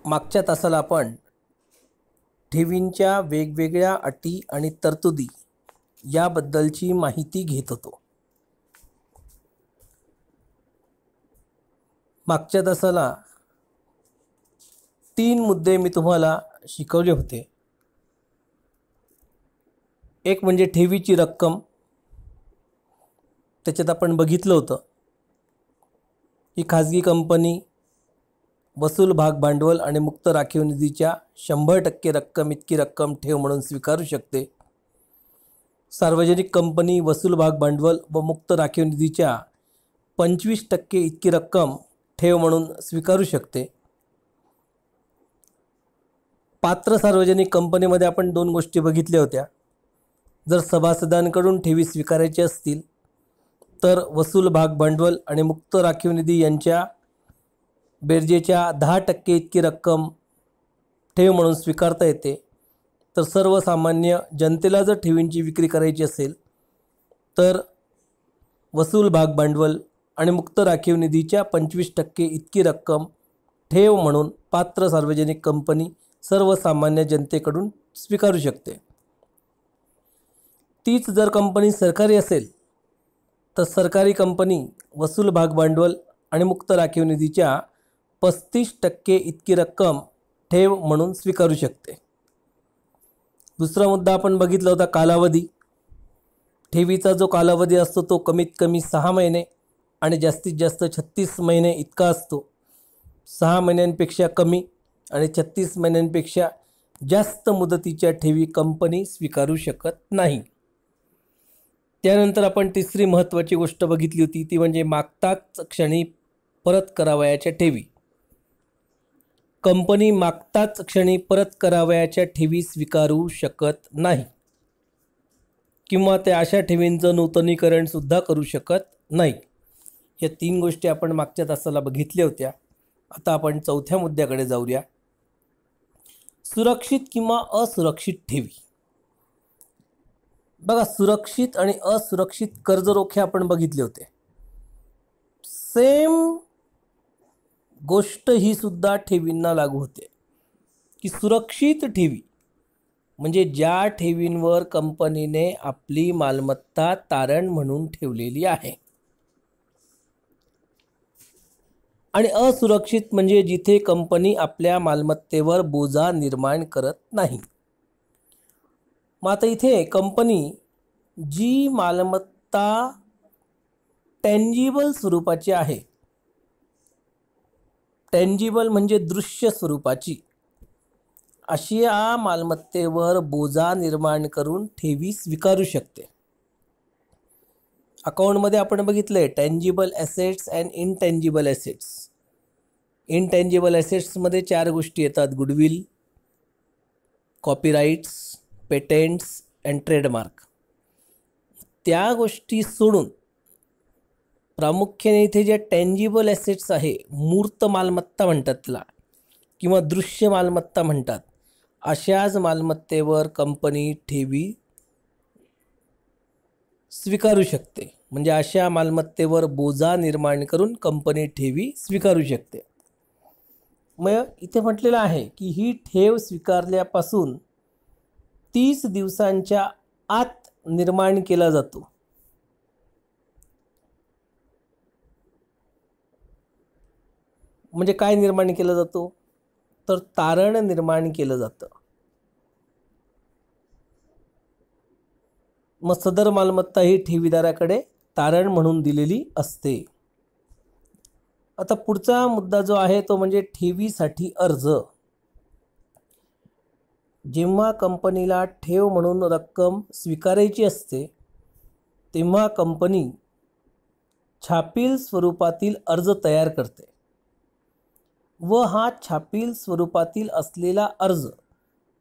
मागच्या तासाला आपण ठेवींच्या वेगवेगळ्या अटी आणि तरतुदी याबद्दलची माहिती घेत होतो. मागच्या तासाला 3 मुद्दे मी तुम्हाला शिकवले होते. एक म्हणजे ठेवीची रक्कम. त्याच्यात आपण बघितलं होतं की खाजगी कंपनी वसूल भाग भांडवल आणि मुक्त राखीव निधीच्या 100% रक्कम इतकी रक्कम ठेव म्हणून स्वीकारू शकते. सार्वजनिक कंपनी वसूल भाग भांडवल व मुक्त राखीव निधीच्या 25% इतकी रक्कम ठेव म्हणून स्वीकारू शकते. पात्र सार्वजनिक कंपनीमध्ये आपण 2 गोष्टी बघितल्या होत्या. जर सभासदांकडून ठेवी स्वीकारायची असतील तर वसूल भाग भांडवल आणि मुक्त राखीव निधी यांच्या बेरजेच्या 10% इतकी रक्कम ठेव म्हणून स्वीकारता येते. तर सर्वसामान्य जनतेला जर ठेवींची विक्री करायची असेल तर वसूल भाग भांडवल आणि मुक्त राखीव निधीच्या 25% इतकी रक्कम ठेव म्हणून पात्र सार्वजनिक कंपनी सर्वसामान्य जनतेकडून स्वीकारू शकते. तीच जर कंपनी सरकारी असेल तर सरकारी कंपनी वसूल भाग भांडवल आणि मुक्त राखीव निधीच्या 35% इतकी रक्कम ठेव म्हणून स्वीकारू शकते. दुसरा मुद्दा आपण बघितला होता कालावधी. ठेवीचा जो कालावधी असतो तो कमीत कमी 6 महिने आणि जास्तीत जास्त 36 महिने इतका असतो. 6 महिन्यांपेक्षा कमी आणि 36 महिन्यांपेक्षा जास्त मुदतीच्या ठेवी कंपनी स्वीकारू शकत नाही. त्यानंतर आपण तिसरी महत्त्वाची गोष्ट बघितली होती ती म्हणजे मागताच क्षणी परत करावयाच्या ठेवी. कंपनी मागताच क्षणी परत करावयाच्या ठेवी स्वीकारू शकत नाही किंवा त्या अशा ठेवींचं नूतनीकरणसुद्धा करू शकत नाही. या 3 गोष्टी आपण मागच्या तासाला बघितल्या होत्या. आता आपण चौथ्या मुद्द्याकडे जाऊया. सुरक्षित किंवा असुरक्षित ठेवी. बघा, सुरक्षित आणि असुरक्षित कर्जरोखे आपण बघितले होते. सेम गोष्ट ही सुद्धा ठेवींना लागू होते की सुरक्षित ठेवी म्हणजे ज्या ठेवींवर कंपनीने आपली मालमत्ता तारण म्हणून ठेवलेली आहे. आणि असुरक्षित म्हणजे जिथे कंपनी आपल्या मालमत्तेवर बोजा निर्माण करत नाही. मग आता इथे कंपनी जी मालमत्ता टेंजिबल स्वरूपाची आहे, टेंजिबल म्हणजे दृश्य स्वरूपाची, अशी या मालमत्तेवर बोजा निर्माण करून ठेवी स्वीकारू शकते. अकाउंटमध्ये आपण बघितलंय tangible assets and intangible assets. Intangible ॲसेट्समध्ये 4 गोष्टी येतात: goodwill, copyrights, patents and trademark. त्या गोष्टी सोडून प्रामुख्याने इथे ज्या टेंजिबल ॲसेट्स आहे, मूर्त मालमत्ता म्हणतात त्याला किंवा दृश्य मालमत्ता म्हणतात, अशाच मालमत्तेवर कंपनी ठेवी स्वीकारू शकते. म्हणजे अशा मालमत्तेवर बोजा निर्माण करून कंपनी ठेवी स्वीकारू शकते. मग इथे म्हटलेलं आहे की ही ठेव स्वीकारल्यापासून 30 दिवसांच्या आत निर्माण केला जातो. म्हणजे काय निर्माण केलं जातो तर तारण निर्माण केलं जातं. मग सदर मालमत्ता ही ठेवीदाराकडे तारण म्हणून दिलेली असते. आता पुढचा मुद्दा जो आहे तो म्हणजे ठेवीसाठी अर्ज. जेव्हा कंपनीला ठेव म्हणून रक्कम स्वीकारायची असते तेव्हा कंपनी छापील स्वरूपातील अर्ज तयार करते व हा छापील स्वरूपातील असलेला अर्ज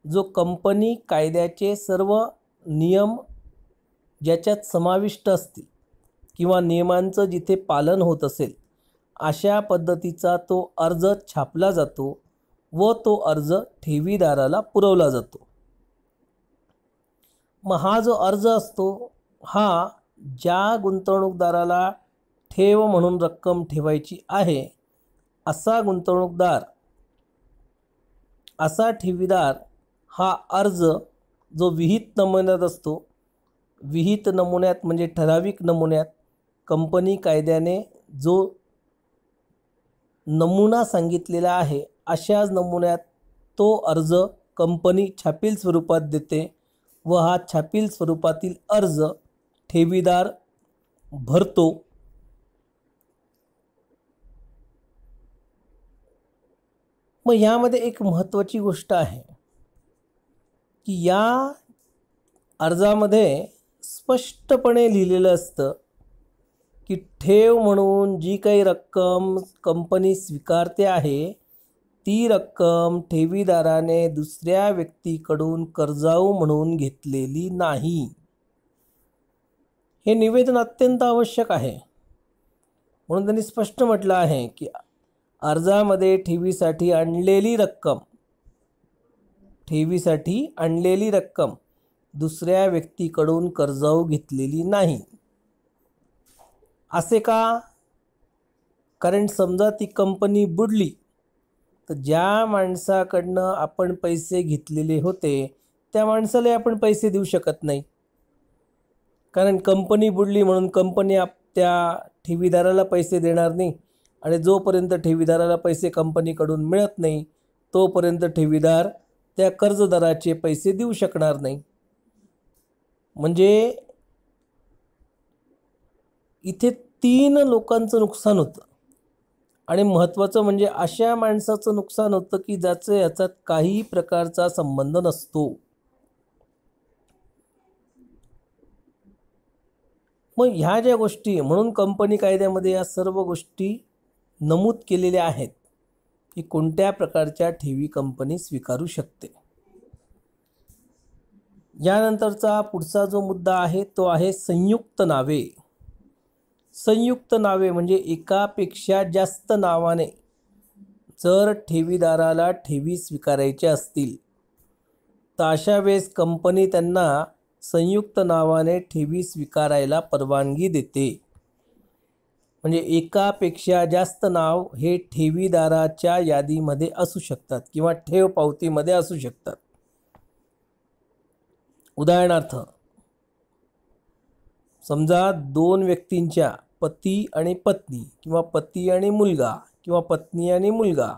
जो कंपनी कायद्याचे सर्व नियम ज्याच्यात समाविष्ट असतील किंवा नियमांचं जिथे पालन होत असेल अशा पद्धतीचा तो अर्ज छापला जातो व तो अर्ज ठेवीदाराला पुरवला जातो. मग हा जो अर्ज असतो हा ज्या गुंतवणूकदाराला ठेव म्हणून रक्कम ठेवायची आहे असा गुंतवणूकदार असा ठेवीदार हा अर्ज जो विहित नमुन्यात असतो, विहित नमुन्यात म्हणजे ठराविक नमुन्यात, कंपनी कायद्याने जो नमुना सांगितलेला आहे अशाच नमुन्यात तो अर्ज कंपनी छापील स्वरूपात देते व हा छापील स्वरूपातील अर्ज ठेवीदार भरतो. मग यामध्ये एक महत्त्वाची गोष्ट आहे की या अर्जामध्ये स्पष्टपणे लिहिलेलं असतं की ठेव म्हणून जी काही रक्कम कंपनी स्वीकारते आहे ती रक्कम ठेवीदाराने दुसऱ्या व्यक्तीकडून कर्जाऊ म्हणून घेतलेली नाही. हे निवेदन अत्यंत आवश्यक आहे. म्हणून त्यांनी स्पष्ट म्हटलं आहे की अर्जामध्ये ठेवीसाठी आणलेली रक्कम दुसऱ्या व्यक्तीकडून कर्जाऊ घेतलेली नाही. असे का? कारण समजा ती कंपनी बुडली तर ज्या माणसाकडनं आपण पैसे घेतलेले होते त्या माणसाला आपण पैसे देऊ शकत नाही. कारण कंपनी बुडली म्हणून कंपनी त्या ठेवीदाराला पैसे देणार नाही आणि जोपर्यंत ठेवीदाराला पैसे कंपनीकडून मिळत नाही तोपर्यंत ठेवीदार त्या कर्जदाराचे पैसे देऊ शकणार नाही. म्हणजे इथे 3 लोकांचं नुकसान होतं आणि महत्त्वाचं म्हणजे अशा माणसाचं नुकसान होतं की ज्याचं याच्यात काही प्रकारचा संबंध नसतो. मग ह्या ज्या गोष्टी, म्हणून कंपनी कायद्यामध्ये या सर्व गोष्टी नमूद केलेल्या आहेत की कोणत्या प्रकारच्या ठेवी कंपनी स्वीकारू शकते. यानंतरचा पुढचा जो मुद्दा आहे तो आहे संयुक्त नावे. संयुक्त नावे म्हणजे एकापेक्षा जास्त नावाने जर ठेवीदाराला ठेवी स्वीकारायच्या असतील तर अशा वेळेस कंपनी त्यांना संयुक्त नावाने ठेवी स्वीकारायला परवानगी देते. म्हणजे एकापेक्षा जास्त नाव हे ठेवीदाराच्या यादीमध्ये असू शकतात किंवा ठेव पावतीमध्ये असू शकतात. उदाहरणार्थ समजा 2 व्यक्तींच्या पती आणि पत्नी किंवा पती आणि मुलगा किंवा पत्नी आणि मुलगा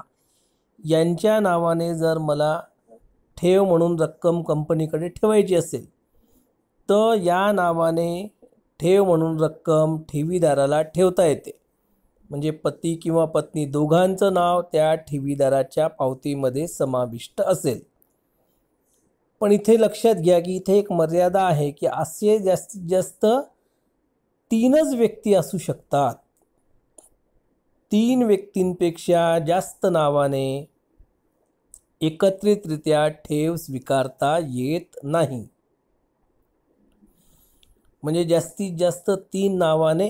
यांच्या नावाने जर मला ठेव म्हणून रक्कम कंपनीकडे ठेवायची असेल तर या नावाने ठेव म्हणून रक्कम ठेवीदाराला ठेवता येते. म्हणजे पती किंवा पत्नी दोघांचं नाव त्या ठेवीदाराच्या पावतीमध्ये समाविष्ट असेल. पण इथे लक्षात घ्या की इथे एक मर्यादा आहे की असे जास्तीत जास्त 3च व्यक्ती असू शकतात. 3 व्यक्तींपेक्षा जास्त नावाने एकत्रितरित्या ठेव स्वीकारता येत नाही. म्हणजे जास्तीत जास्त 3 नावाने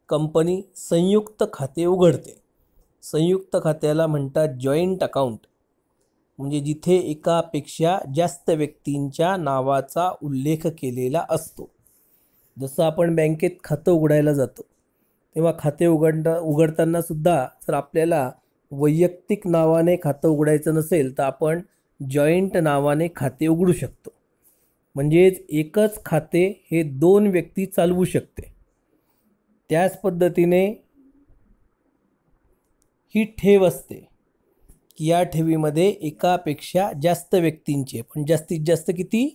कंपनी संयुक्त खाते उघडते. संयुक्त खात्याला म्हणतात जॉईंट अकाउंट. म्हणजे जिथे एकापेक्षा जास्त व्यक्तींच्या नावाचा उल्लेख केलेला असतो. जसं आपण बँकेत खातं उघडायला जातो तेव्हा खाते उघडताना सुद्धा जर आपल्याला वैयक्तिक नावाने खातं उघडायचं नसेल तर आपण जॉईंट नावाने खाते उघडू शकतो. म्हणजेच एकच खाते हे 2 व्यक्ती चालवू शकते. त्याच पद्धतीने ही ठेव असते की या ठेवीमध्ये एकापेक्षा जास्त व्यक्तींचे, पण जास्तीत जास्त किती?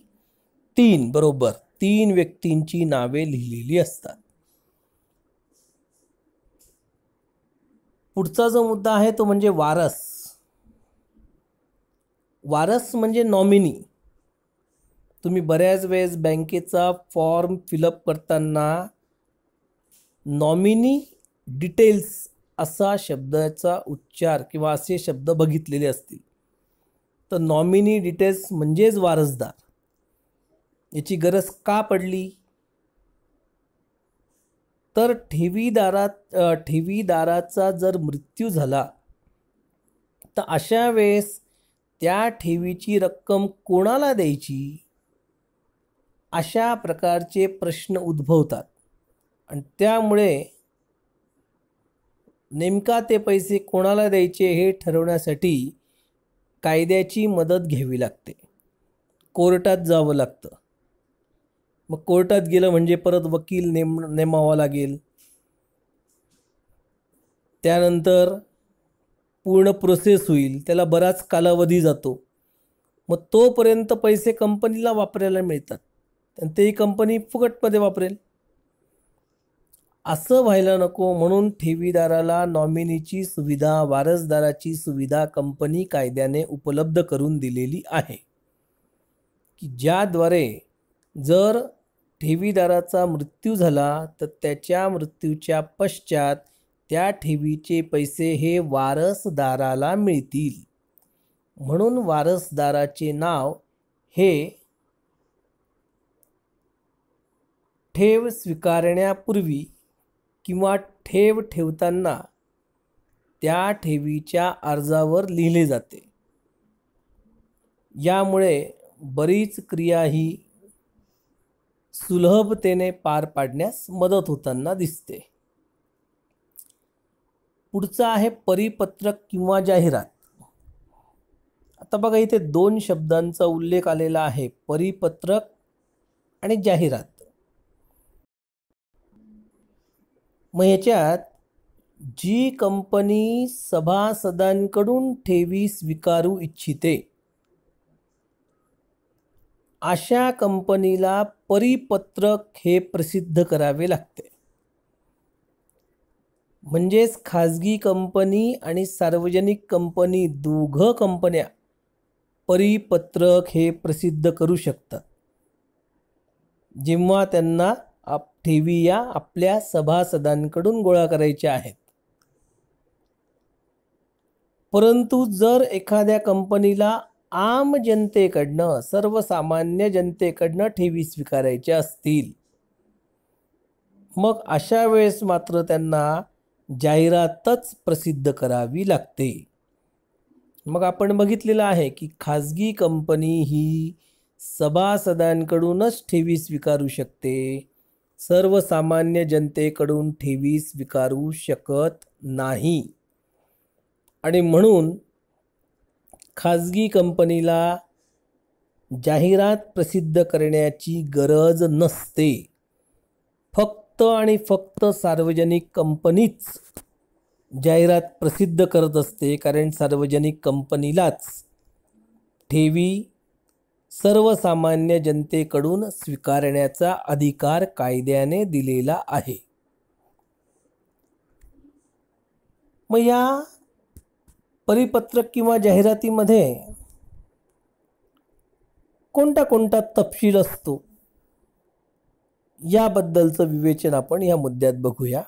3, बरोबर 3 व्यक्तींची नावे लिहिलेली असतात. पुढचा जो मुद्दा आहे तो म्हणजे वारस. वारस म्हणजे नॉमिनी. तुम्ही बऱ्याच वेळेस बँकेचा फॉर्म फिलअप करताना नॉमिनी डिटेल्स असा शब्दाचा उच्चार किंवा असे शब्द बघितलेले असतील. तर नॉमिनी डिटेल्स म्हणजेच वारसदार. याची गरज का पडली? तर ठेवीदाराचा जर मृत्यू झाला तर अशा वेळेस त्या ठेवीची रक्कम कोणाला द्यायची अशा प्रकारचे प्रश्न उद्भवतात. आणि त्यामुळे नेमका ते पैसे कोणाला द्यायचे हे ठरवण्यासाठी कायद्याची मदत घ्यावी लागते, कोर्टात जावं लागतं. मग कोर्टात गेलं म्हणजे परत वकील नेमावा लागेल. त्यानंतर पूर्ण प्रोसेस होईल, त्याला बराच कालावधी जातो. मग तोपर्यंत पैसे कंपनीला वापरायला मिळतात आणि तेही कंपनी फुकटमध्ये वापरेल. असं व्हायला नको म्हणून ठेवीदाराला नॉमिनीची सुविधा, वारसदाराची सुविधा कंपनी कायद्याने उपलब्ध करून दिलेली आहे, की ज्याद्वारे जर ठेवीदाराचा मृत्यू झाला तर त्याच्या मृत्यूच्या पश्चात त्या ठेवीचे पैसे हे वारसदाराला मिळतील. म्हणून वारसदाराचे नाव हे ठेव स्वीकारण्यापूर्वी किंवा ठेव ठेवताना त्या ठेवीच्या अर्जावर लिहिले जाते. यामुळे बरीच क्रिया ही सुलभतेने पार पाडण्यास मदत होताना दिसते. पुढचा आहे परिपत्रक किंवा जाहिरात. आता बघा, इथे 2 शब्दांचा उल्लेख आलेला आहे, परिपत्रक आणि जाहिरात. मग ह्याच्यात जी कंपनी सभासदांकडून ठेवी स्वीकारू इच्छिते अशा कंपनीला परिपत्रक हे प्रसिद्ध करावे लागते. म्हणजेच खाजगी कंपनी आणि सार्वजनिक कंपनी दोघं कंपन्या परिपत्रक हे प्रसिद्ध करू शकतात जेव्हा त्यांना ठेवी या आपल्या सभासदांकडून गोळा करायच्या आहेत. परंतु जर एखाद्या कंपनीला आम जनतेकडनं, सर्वसामान्य जनतेकडनं ठेवी स्वीकारायच्या असतील, मग अशा वेळेस मात्र त्यांना जाहिरातच प्रसिद्ध करावी लागते. मग आपण बघितलेलं आहे की खाजगी कंपनी ही सभासदांकडूनच ठेवी स्वीकारू शकते, सर्वसामान्य जनतेकडून ठेवी स्वीकारू शकत नाही. आणि म्हणून खाजगी कंपनीला जाहिरात प्रसिद्ध करण्याची गरज नसते. फक्त आणि फक्त सार्वजनिक कंपनीच जाहिरात प्रसिद्ध करत असते, कारण सार्वजनिक कंपनीलाच ठेवी सर्वसामान्य जनतेकडून स्वीकारण्याचा अधिकार कायद्याने दिलेला आहे. मग या परिपत्रक किंवा जाहिरातीमध्ये कोणता कोणता तपशील असतो याबद्दलचं विवेचन आपण या मुद्द्यात बघूया.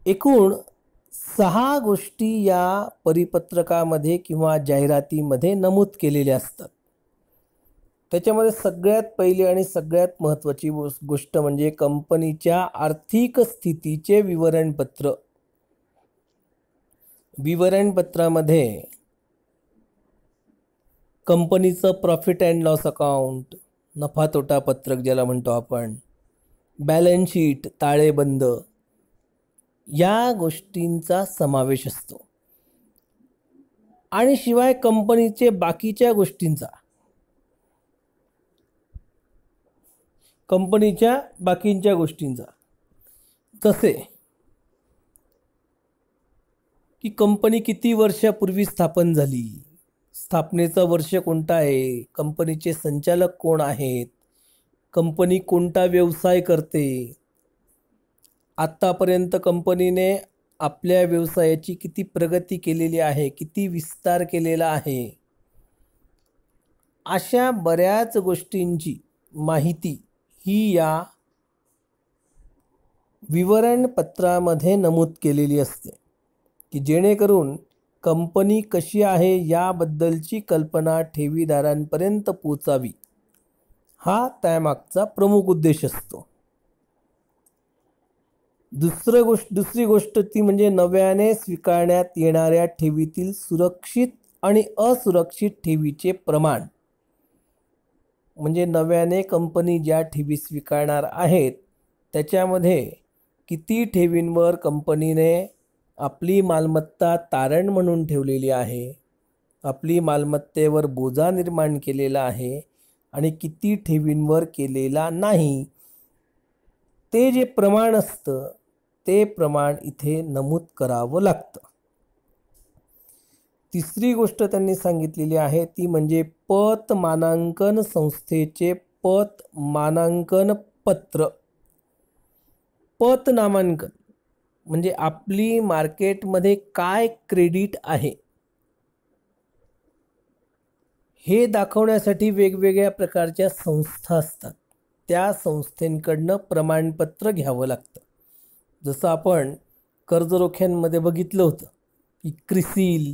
एकूण 6 गोष्टी या परिपत्रकामध्ये किंवा जाहिरातीमध्ये नमूद केलेल्या असतात. त्याच्यामध्ये सगळ्यात पहिली आणि सगळ्यात महत्त्वाची गोष्ट म्हणजे कंपनीच्या आर्थिक स्थितीचे विवरणपत्र. विवरणपत्रामध्ये कंपनीचं प्रॉफिट अँड लॉस अकाउंट, नफा तोटा पत्रक ज्याला म्हणतो आपण, बॅलन्स शीट, ताळेबंद या गोष्टींचा समावेश असतो. आणि शिवाय कंपनीचे बाकीच्या गोष्टींचा, जसे की कंपनी किती वर्षापूर्वी स्थापन झाली, स्थापनेचं वर्ष कोणतं आहे, कंपनीचे संचालक कोण आहेत, कंपनी कोणता व्यवसाय करते, आत्तापर्यंत कंपनीने आपल्या व्यवसायाची किती प्रगती केलेली आहे, किती विस्तार केलेला आहे, अशा बऱ्याच गोष्टींची माहिती ही या विवरणपत्रामध्ये नमूद केलेली असते, की जेणेकरून कंपनी कशी आहे याबद्दलची कल्पना ठेवीदारांपर्यंत पोचावी, हा त्यामागचा प्रमुख उद्देश असतो. दुसरी गोष्ट ती म्हणजे नव्याने स्वीकारण्यात येणाऱ्या ठेवीतील सुरक्षित आणि असुरक्षित ठेवीचे प्रमाण. म्हणजे नव्याने कंपनी ज्या ठेवी स्वीकारणार आहेत त्याच्यामध्ये किती ठेवींवर कंपनीने आपली मालमत्ता तारण म्हणून ठेवलेली आहे, आपली मालमत्तेवर बोजा निर्माण केलेला आहे आणि किती ठेवींवर केलेला नाही, ते जे प्रमाण असतं ते प्रमाण इथे नमूद करावं लागतं. तिसरी गोष्ट त्यांनी सांगितलेली आहे ती म्हणजे पत मानांकन संस्थेचे पत मानांकन पत्र. पत नामांकन म्हणजे आपली मार्केटमध्ये काय क्रेडिट आहे हे दाखवण्यासाठी वेगवेगळ्या प्रकारच्या संस्था असतात. त्या संस्थेकडनं प्रमाणपत्र घ्यावं लागतं. जसं आपण कर्जरोख्यांमध्ये बघितलं होतं की क्रिसिल,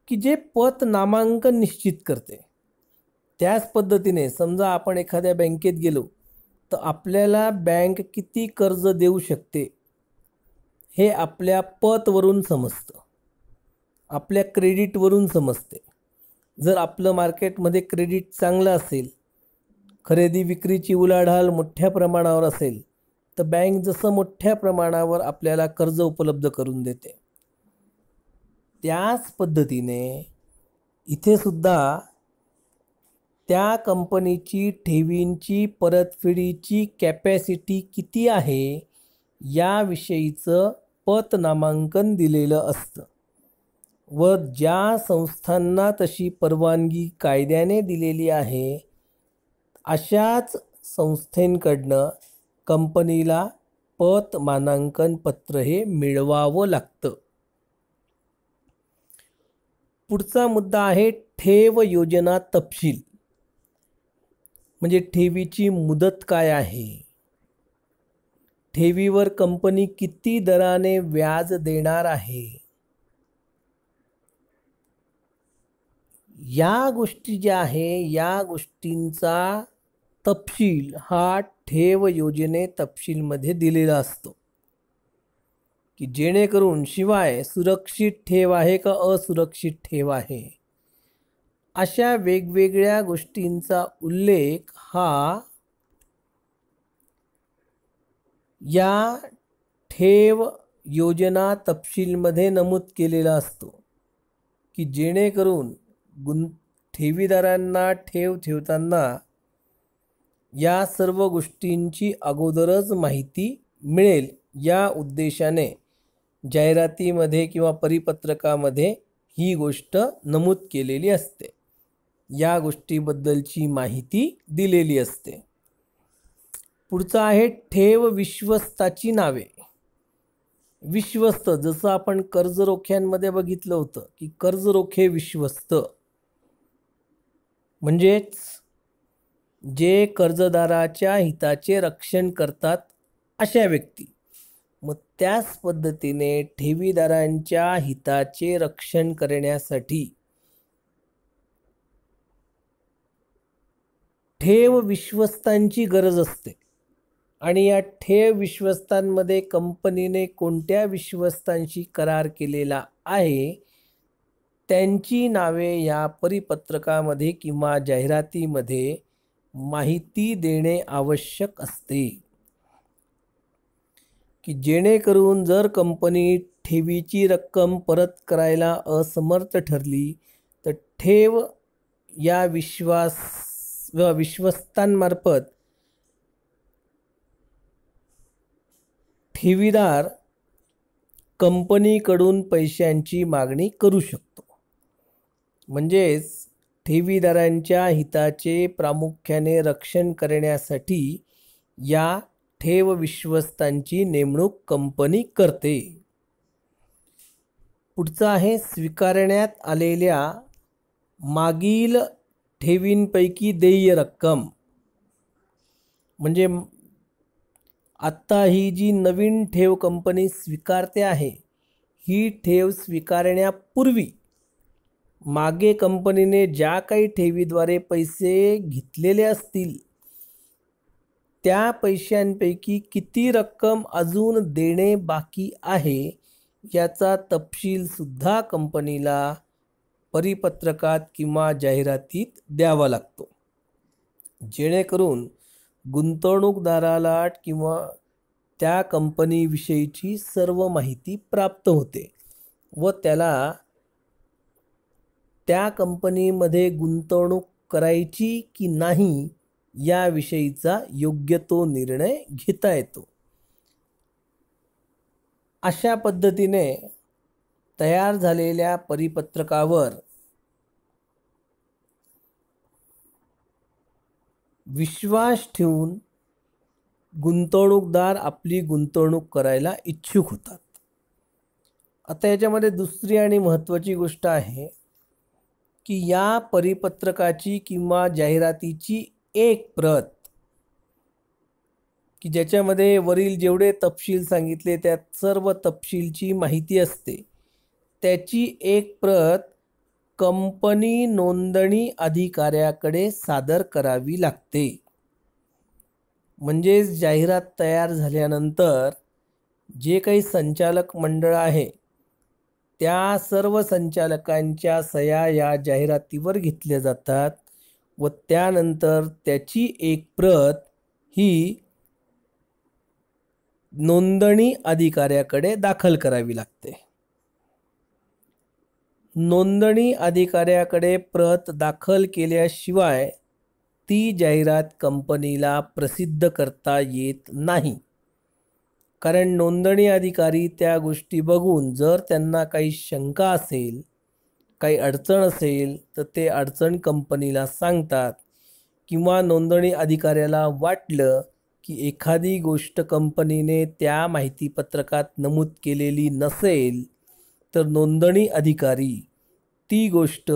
की जे पत नामांकन निश्चित करते. त्याच पद्धतीने समजा आपण एखाद्या बँकेत गेलो तर आपल्याला बँक किती कर्ज देऊ शकते हे आपल्या पतवरून समजतं, आपल्या क्रेडिटवरून समजते. जर आपलं मार्केटमध्ये क्रेडिट चांगलं असेल, खरेदी विक्रीची उलाढाल मोठ्या प्रमाणावर असेल, तर बँक जसं मोठ्या प्रमाणावर आपल्याला कर्ज उपलब्ध करून देते. त्याच पद्धतीने इथे सुद्धा त्या कंपनीची ठेवींची परतफेडीची कॅपॅसिटी किती आहे याविषयीचं पत नामांकन दिलेलं असतं व ज्या संस्थांना तशी परवानगी कायद्याने दिलेली आहे अशाच संस्थेकडनं कंपनीला पत मानांकन पत्र हे मिळवावं लागतं. पुढचा मुद्दा आहे ठेव योजना तपशील. म्हणजे ठेवीची मुदत काय आहे, ठेवीवर कंपनी किती दराने व्याज देणार आहे, या गोष्टी ज्या आहे या गोष्टींचा तपशील हा ठेव योजने तपशीलमध्ये दिलेला असतो. की जेणेकरून शिवाय सुरक्षित ठेव आहे का असुरक्षित ठेव आहे अशा वेगवेगळ्या गोष्टींचा उल्लेख हा या ठेव योजना तपशीलमध्ये नमूद केलेला असतो. की जेणेकरून ठेवीदारांना ठेव ठेवताना या सर्व गोष्टींची अगोदरच माहिती मिळेल या उद्देशाने जाहिरातीमध्ये किंवा परिपत्रकामध्ये ही गोष्ट नमूद केलेली असते, या गोष्टीबद्दलची माहिती दिलेली असते. पुढचं आहे ठेव विश्वस्ताची नावे. विश्वस्त जसं आपण कर्जरोख्यांमध्ये बघितलं होतं की कर्जरोखे विश्वस्त म्हणजेच जे कर्जदाराच्या हिताचे रक्षण करतात अशा व्यक्ती. मग त्याच पद्धतीने ठेवीदारांच्या हिताचे रक्षण करण्यासाठी ठेव विश्वस्तांची गरज असते. आणि या ठेव विश्वस्तांमध्ये कंपनीने कोणत्या विश्वस्तांशी करार केलेला आहे त्यांची नावे या परिपत्रकामध्ये किंवा जाहिरातीमध्ये माहिती देणे आवश्यक असते. की जेणेकरून जर कंपनी ठेवीची रक्कम परत करायला असमर्थ ठरली तर ठेव या विश्वस्तांमार्फत ठेवीदार कंपनीकडून पैशांची मागणी करू शकतो. म्हणजेच ठेवीदारांच्या हिताचे प्रामुख्याने रक्षण करण्यासाठी या ठेव विश्वस्तांची नेमणूक कंपनी करते. पुढचं आहे स्वीकारण्यात आलेल्या मागील ठेवींपैकी देय रक्कम. म्हणजे आत्ता ही जी नवीन ठेव कंपनी स्वीकारते आहे ही ठेव स्वीकारण्यापूर्वी मागे कंपनीने ज्या काही ठेवीद्वारे पैसे घेतलेले असतील त्या पैशांपैकी किती रक्कम अजून देणे बाकी आहे याचा तपशील सुद्धा कंपनीला परिपत्रकात किंवा जाहिरातीत द्यावा लागतो. जेणेकरून गुंतवणूकदाराला किंवा त्या कंपनीविषयीची सर्व माहिती प्राप्त होते व त्याला त्या कंपनीमध्ये गुंतवणूक करायची की नाही याविषयीचा योग्य तो निर्णय घेता येतो. अशा पद्धतीने तयार झालेल्या परिपत्रकावर विश्वास ठेवून गुंतवणूकदार आपली गुंतवणूक करायला इच्छुक होतात. आता याच्यामध्ये दुसरी आणि महत्त्वाची गोष्ट आहे की या परिपत्रकाची किंवा जाहिरातीची एक प्रत की ज्याच्यामध्ये वरील जेवढे तपशील सांगितले त्यात सर्व तपशीलची माहिती असते, त्याची एक प्रत कंपनी नोंदणी अधिकाऱ्याकडे सादर करावी लागते. म्हणजेच जाहिरात तयार झाल्यानंतर जे काही संचालक मंडळ आहे त्या सर्व संचालकांच्या सह्या या जाहिरातीवर घेतल्या जातात व त्यानंतर त्याची एक प्रत ही नोंदणी अधिकाऱ्याकडे दाखल करावी लागते. नोंदणी अधिकाऱ्याकडे प्रत दाखल केल्याशिवाय ती जाहिरात कंपनीला प्रसिद्ध करता येत नाही. कारण नोंदणी अधिकारी त्या गोष्टी बघून जर त्यांना काही शंका असेल, काही अडचण असेल तर ते अडचण कंपनीला सांगतात किंवा नोंदणी अधिकाऱ्याला वाटलं की एखादी गोष्ट कंपनीने त्या माहितीपत्रकात नमूद केलेली नसेल तर नोंदणी अधिकारी ती गोष्ट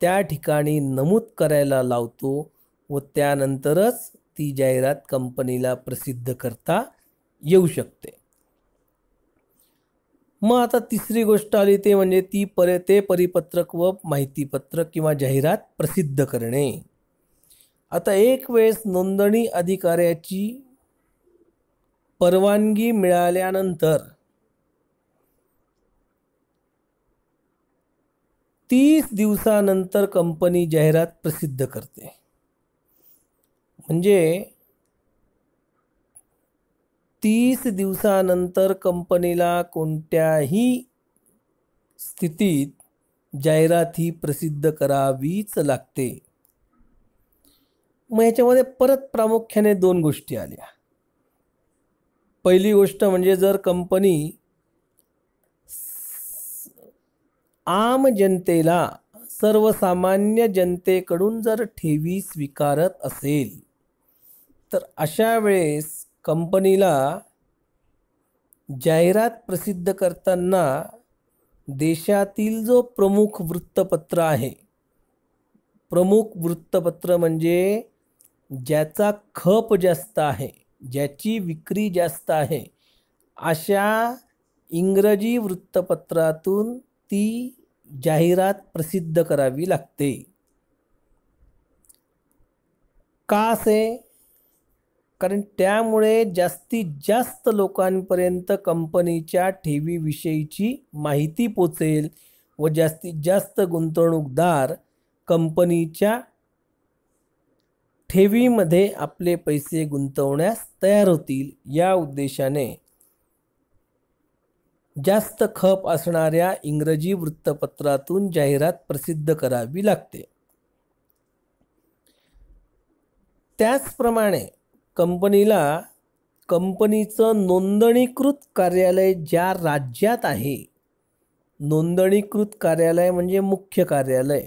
त्या ठिकाणी नमूद करायला लावतो व त्यानंतरच ती जाहिरात कंपनीला प्रसिद्ध करता येऊ शकते. मग आता तिसरी गोष्ट आली ते म्हणजे ते परिपत्रक व माहितीपत्रक किंवा जाहिरात प्रसिद्ध करणे. आता एक वेळेस नोंदणी अधिकाऱ्याची परवानगी मिळाल्यानंतर 30 दिवसानंतर कंपनी जाहिरात प्रसिद्ध करते. म्हणजे 30 दिवसानंतर कंपनीला कोणत्याही स्थितीत जाहिरात ही प्रसिद्ध करावीच लागते. मग याच्यामध्ये परत प्रामुख्याने 2 गोष्टी आल्या. पहिली गोष्ट म्हणजे जर कंपनी आम जनतेला, सर्वसामान्य जनतेकडून जर ठेवी स्वीकारत असेल तर अशा वेळेस कंपनीला जाहिरात प्रसिद्ध करताना देशातील जो प्रमुख वृत्तपत्र आहे, प्रमुख वृत्तपत्र म्हणजे ज्याचा खप जास्त आहे, ज्याची विक्री जास्त आहे, अशा इंग्रजी वृत्तपत्रातून ती जाहिरात प्रसिद्ध करावी लागते. का असे? कारण त्यामुळे जास्तीत जास्त लोकांपर्यंत कंपनीच्या ठेवीविषयीची माहिती पोचेल व जास्तीत जास्त गुंतवणूकदार कंपनीच्या ठेवीमध्ये आपले पैसे गुंतवण्यास तयार होतील. या उद्देशाने जास्त खप असणाऱ्या इंग्रजी वृत्तपत्रातून जाहिरात प्रसिद्ध करावी लागते. त्याचप्रमाणे कंपनीला कंपनीचं नोंदणीकृत कार्यालय ज्या राज्यात आहे, नोंदणीकृत कार्यालय म्हणजे मुख्य कार्यालय,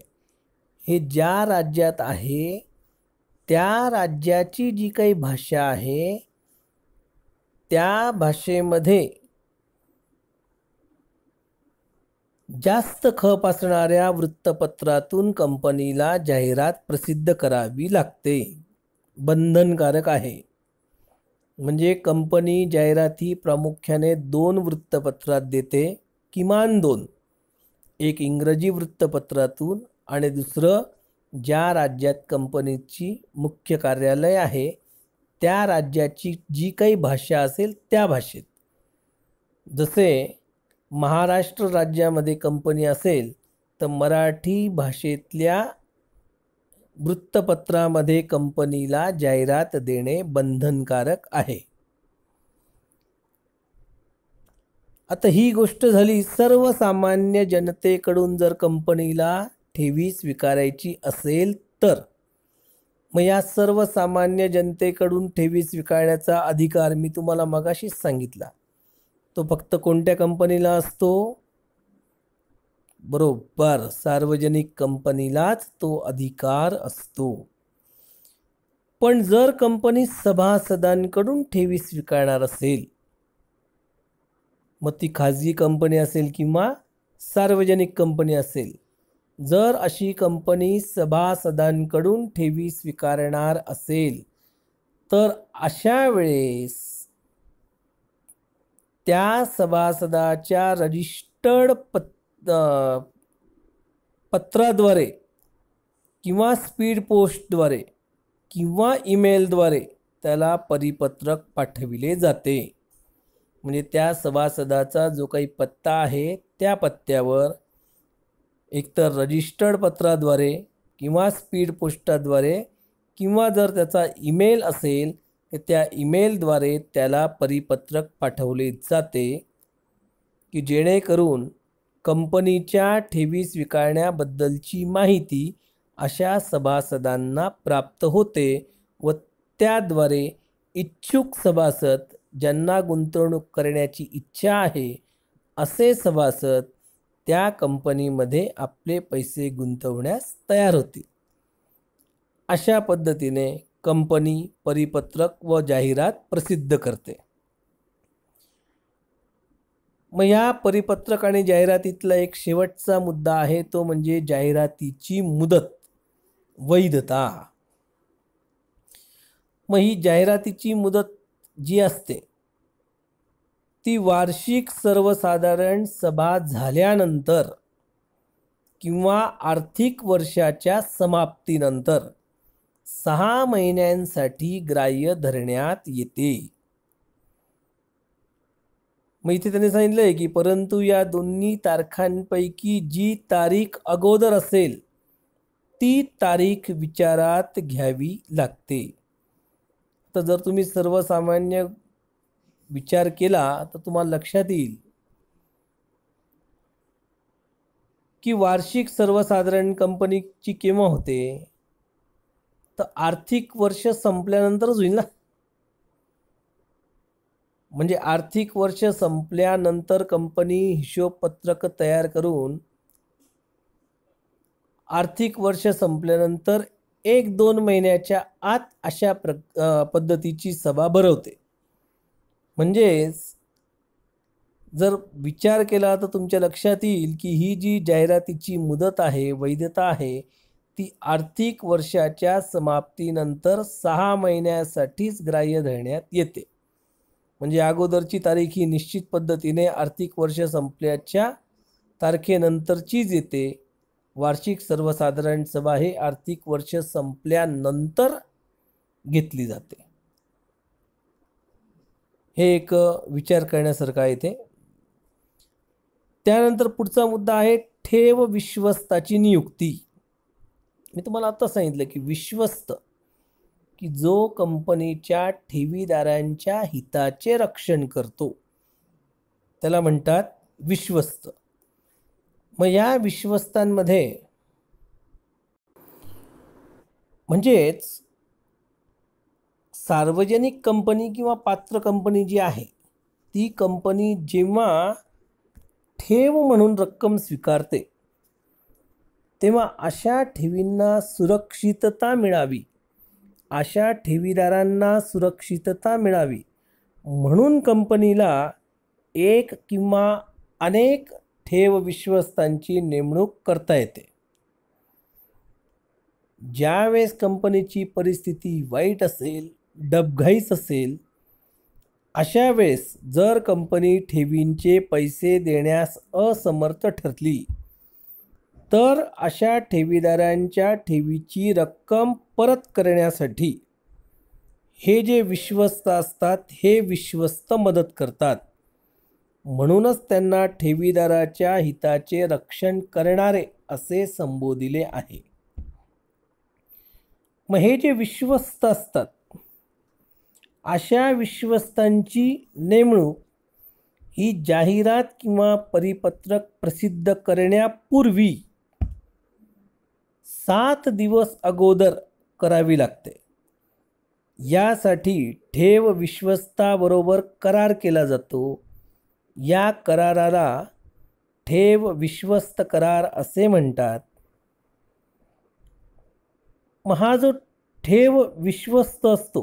हे ज्या राज्यात आहे त्या राज्याची जी काही भाषा आहे त्या भाषेमध्ये जास्त खप असणाऱ्या वृत्तपत्रातून कंपनीला जाहिरात प्रसिद्ध करावी लागते. बंधनकारक आहे. म्हणजे कंपनी जाहिराती प्रामुख्याने 2 वृत्तपत्रात देते, किमान 2. एक इंग्रजी वृत्तपत्रातून आणि दुसरं ज्या राज्यात कंपनीची मुख्य कार्यालय आहे त्या राज्याची जी काही भाषा असेल त्या भाषेत. जसे महाराष्ट्र राज्यामध्ये कंपनी असेल तर मराठी भाषेतल्या वृत्तपत्रामध्ये कंपनीला जाहिरात देणे बंधनकारक आहे. आता ही गोष्ट झाली सर्वसामान्य जनतेकडून जर कंपनीला ठेवी स्वीकारायची असेल तर. मग या सर्वसामान्य जनतेकडून ठेवी स्वीकारण्याचा अधिकार मी तुम्हाला मगाशीच सांगितला, तो फक्त कोणत्या कंपनीला असतो? बरोबर, सार्वजनिक कंपनीलाच तो अधिकार असतो. पण जर कंपनी सभासदांकडून ठेवी स्वीकारणार असेल, मग ती खाजगी कंपनी असेल किंवा सार्वजनिक कंपनी असेल, जर अशी कंपनी सभासदांकडून ठेवी स्वीकारणार असेल तर अशा वेळेस त्या सभासदाच्या रजिस्टर्ड पत्राद्वारे किंवा स्पीड पोस्टद्वारे किंवा ईमेलद्वारे त्याला परिपत्रक पाठविले जाते. म्हणजे त्या सभासदाचा जो काही पत्ता आहे त्या पत्त्यावर एकतर रजिस्टर्ड पत्राद्वारे किंवा स्पीड पोस्टाद्वारे किंवा जर त्याचा ईमेल असेल तर त्या ईमेलद्वारे त्याला परिपत्रक पाठवले जाते की जेणेकरून कंपनीच्या ठेवी स्वीकारण्याबद्दलची माहिती अशा सभासदांना प्राप्त होते व त्याद्वारे इच्छुक सभासद, ज्यांना गुंतवणूक करण्याची इच्छा आहे असे सभासद त्या कंपनीमध्ये आपले पैसे गुंतवण्यास तयार होतील. अशा पद्धतीने कंपनी परिपत्रक व जाहिरात प्रसिद्ध करते. मग या परिपत्रक आणि जाहिरातीतला एक शेवटचा मुद्दा आहे, तो म्हणजे जाहिरातीची मुदत, वैधता. मग ही जाहिरातीची मुदत जी असते ती वार्षिक सर्वसाधारण सभा झाल्यानंतर किंवा आर्थिक वर्षाच्या समाप्तीनंतर 6 महिन्यांसाठी ग्राह्य धरण्यात येते. मग इथे त्यांनी सांगितलं आहे की परंतु या दोन्ही तारखांपैकी जी तारीख अगोदर असेल ती तारीख विचारात घ्यावी लागते. तर जर तुम्ही सर्वसामान्य विचार केला तर तुम्हाला लक्षात येईल की वार्षिक सर्वसाधारण कंपनीची केव्हा होते, तर आर्थिक वर्ष संपल्यानंतरच होईल ना. म्हणजे आर्थिक वर्ष संपल्यानंतर कंपनी हिशोबपत्रक तयार करून आर्थिक वर्ष संपल्यानंतर 1-2 महिन्याच्या आत अशा पद्धतीची सभा भरवते. म्हणजेच जर विचार केला तर तुमच्या लक्षात येईल की ही जी जाहिरातीची मुदत आहे, वैधता आहे, ती आर्थिक वर्षाच्या समाप्तीनंतर 6 महिन्यासाठीच ग्राह्य धरण्यात येते. म्हणजे अगोदरची तारीख ही निश्चित पद्धतीने आर्थिक वर्ष संपल्याच्या तारखेनंतरचीच येते. वार्षिक सर्वसाधारण सभा हे आर्थिक वर्ष संपल्यानंतर घेतली जाते. हे एक विचार करण्यासारखं आहे इथे. त्यानंतर पुढचा मुद्दा आहे ठेव विश्वस्ताची नियुक्ती. मी तुम्हाला आता सांगितलं की विश्वस्त, की जो कंपनीच्या ठेवीदारांच्या हिताचे रक्षण करतो त्याला म्हणतात विश्वस्त. मग या विश्वस्तांमध्ये म्हणजेच सार्वजनिक कंपनी किंवा पात्र कंपनी जी आहे ती कंपनी जेव्हा ठेव म्हणून रक्कम स्वीकारते तेव्हा अशा ठेवींना सुरक्षितता मिळावी, अशा ठेवीदारांना सुरक्षितता मिळावी म्हणून कंपनीला एक किंवा अनेक ठेव विश्वस्तांची नेमणूक करता येते. ज्यावेळेस कंपनीची परिस्थिती वाईट असेल, डबघाईस असेल, अशा वेळेस जर कंपनी ठेवींचे पैसे देण्यास असमर्थ ठरली तर अशा ठेवीदारांच्या ठेवीची रक्कम परत करण्यासाठी हे जे विश्वस्त असतात हे विश्वस्त मदत करतात. म्हणूनच त्यांना ठेवीदाराच्या हिताचे रक्षण करणारे असे संबोधिले आहे. मग हे जे विश्वस्त असतात, अशा विश्वस्तांची नेमणूक ही जाहिरात किंवा परिपत्रक प्रसिद्ध करण्यापूर्वी 7 दिवस अगोदर करावी लागते. यासाठी ठेव विश्वस्ताबरोबर करार केला जातो. या कराराला ठेव विश्वस्त करार असे म्हणतात. मग हा जो ठेव विश्वस्त असतो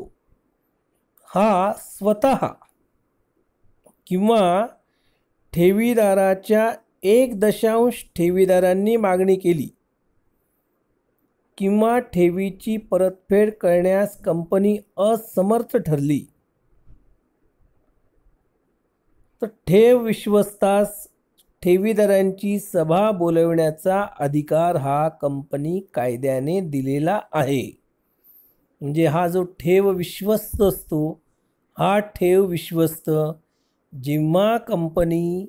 हा स्वतः किंवा ठेवीदाराच्या 1 ठेवीदारांनी मागणी केली किंवा ठेवीची परतफेड करण्यास कंपनी असमर्थ ठरली तर ठेव विश्वस्तास ठेवीदारांची सभा बोलविण्याचा अधिकार हा कंपनी कायद्याने दिलेला आहे. म्हणजे हा जो ठेव विश्वस्त असतो, हा ठेव विश्वस्त जेव्हा कंपनी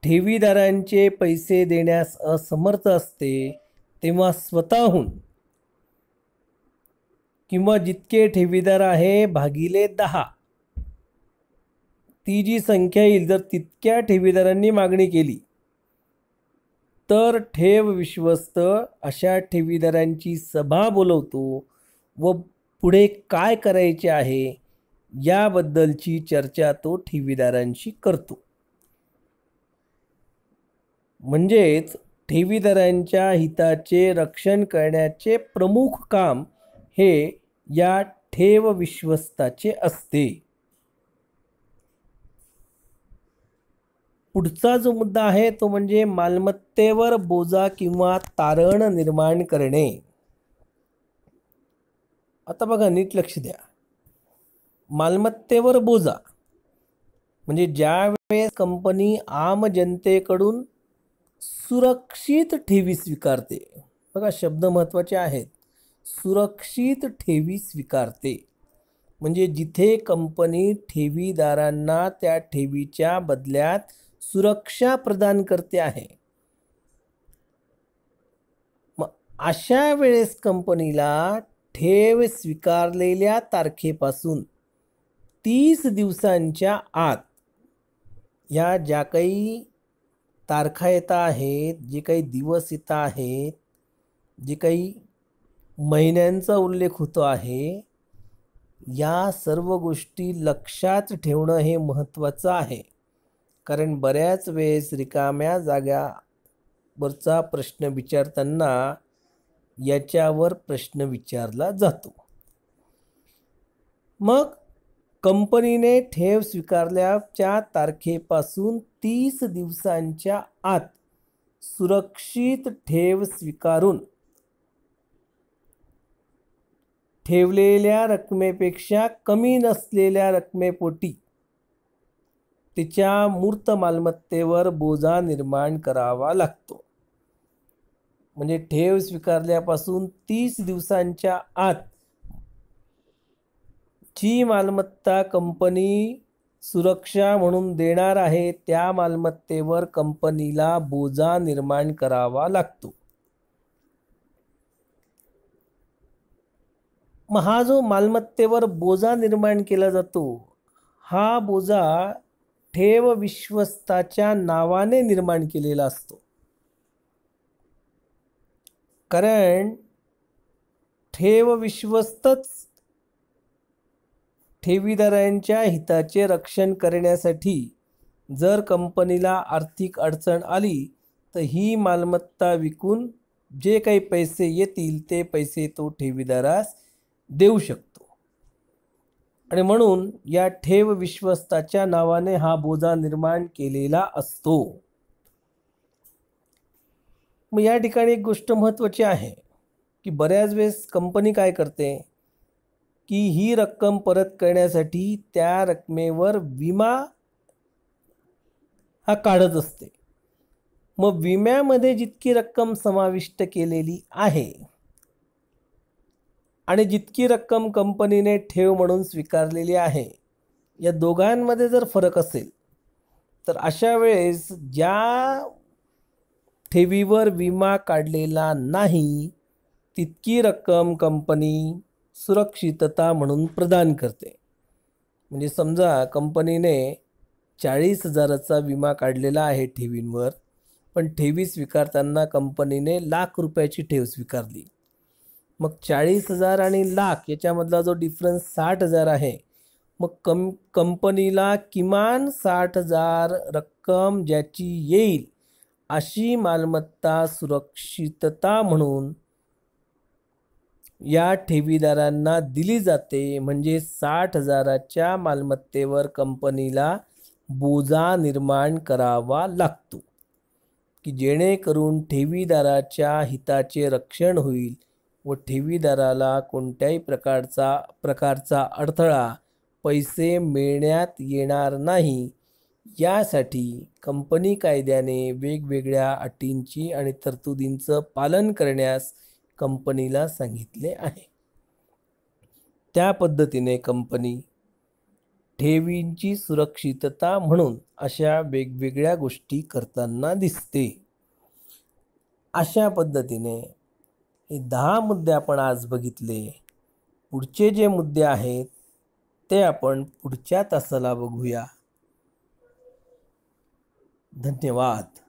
ठेवीदारांचे पैसे देण्यास असमर्थ असते तेव्हा स्वतःहून किंवा जितके ठेवीदार आहे भागिले 10 ती जी संख्या येईल, जर तितक्या ठेवीदारांनी मागणी केली तर ठेव विश्वस्त अशा ठेवीदारांची सभा बोलवतो व पुढे काय करायचे आहे याबद्दलची चर्चा तो ठेवीदारांशी करतो. म्हणजेच ठेवीदारांच्या हिताचे रक्षण करण्याचे प्रमुख काम हे या ठेव विश्वस्ताचे असते. पुढचा जो मुद्दा आहे तो म्हणजे मालमत्तेवर बोजा किंवा तारण निर्माण करणे. आता बघा, नीट लक्ष द्या. मालमत्तेवर बोजा म्हणजे ज्यावेळेस कंपनी आम जनतेकडून सुरक्षित ठेवी स्वीकारते. बघा, शब्द महत्त्वाचे आहेत. सुरक्षित ठेवी स्वीकारते म्हणजे जिथे कंपनी ठेवीदारांना त्या ठेवीच्या बदल्यात सुरक्षा प्रदान करते आहे. मग अशा वेळेस कंपनीला ठेव स्वीकारलेल्या तारखेपासून 30 दिवसांच्या आत ह्या ज्या काही तारखा येत आहेत, जे काही दिवस येत आहेत, जे काही महिन्यांचा उल्लेख होतो आहे, या सर्व गोष्टी लक्षात ठेवणं हे महत्त्वाचं आहे. कारण बऱ्याच वेळेस रिकाम्या जाग्यावरचा प्रश्न विचारताना याच्यावर प्रश्न विचारला जातो. मग कंपनीने ठेव स्वीकारल्याच्या तारखेपासून 30 दिवसांच्या आत सुरक्षित ठेव स्वीकारून ठेवलेल्या रकमेपेक्षा कमी नसलेल्या रकमेपोटी तिच्या मूर्त मालमत्तेवर बोजा निर्माण करावा लागतो. म्हणजे ठेव स्वीकारल्यापासून 30 दिवसांच्या आत जी मालमत्ता कंपनी सुरक्षा म्हणून देणार आहे त्या मालमत्तेवर कंपनीला बोजा निर्माण करावा लागतो. मग हा जो मालमत्तेवर बोजा निर्माण केला जातो, हा बोजा ठेव विश्वस्ताच्या नावाने निर्माण केलेला असतो. कारण ठेव विश्वस्तच ठेवीदारांच्या हिताचे रक्षण करण्यासाठी जर कंपनीला आर्थिक अडचण आली तर ही मालमत्ता विकून जे काही पैसे येतील ते पैसे तो ठेवीदारास देऊ शकतो. आणि म्हणून या ठेव विश्वस्ताच्या नावाने हा बोजा निर्माण केलेला असतो. मग या ठिकाणी एक गोष्ट महत्त्वाची आहे की बऱ्याच वेळेस कंपनी काय करते की ही रक्कम परत करण्यासाठी त्या रकमेवर विमा हा काढत असते. मग विम्यामध्ये जितकी रक्कम समाविष्ट केलेली आहे आणि जितकी रक्कम कंपनीने ठेव म्हणून स्वीकारलेली आहे, या दोघांमध्ये जर फरक असेल तर अशा वेळेस ज्या ठेवीवर विमा काढलेला नाही तितकी रक्कम कंपनी सुरक्षितता म्हणून प्रदान करते. म्हणजे समजा कंपनीने 40,000चा विमा काढलेला आहे ठेवींवर, पण ठेवी स्वीकारताना कंपनीने ₹1,00,000ची ठेव स्वीकारली. मग 40,000 आणि लाख याच्यामधला जो डिफरन्स 60,000 आहे, मग कंपनीला किमान 60,000 रक्कम ज्याची येईल अशी मालमत्ता सुरक्षितता म्हणून या ठेवीदारांना दिली जाते. म्हणजे 60,000च्या मालमत्तेवर कंपनीला बोजा निर्माण करावा लागतो, की जेणेकरून ठेवीदाराच्या हिताचे रक्षण होईल व ठेवीदाराला कोणत्याही प्रकारचा अडथळा पैसे मिळण्यात येणार नाही. यासाठी कंपनी कायद्याने वेगवेगळ्या अटींची आणि तरतुदींचं पालन करण्यास कंपनीला सांगितले आहे. त्या पद्धतीने कंपनी ठेवींची सुरक्षितता म्हणून अशा वेगवेगळ्या गोष्टी करताना दिसते. अशा पद्धतीने हे 10 मुद्दे आपण आज बघितले. पुढचे जे मुद्दे आहेत ते आपण पुढच्या तासाला बघूया. धन्यवाद.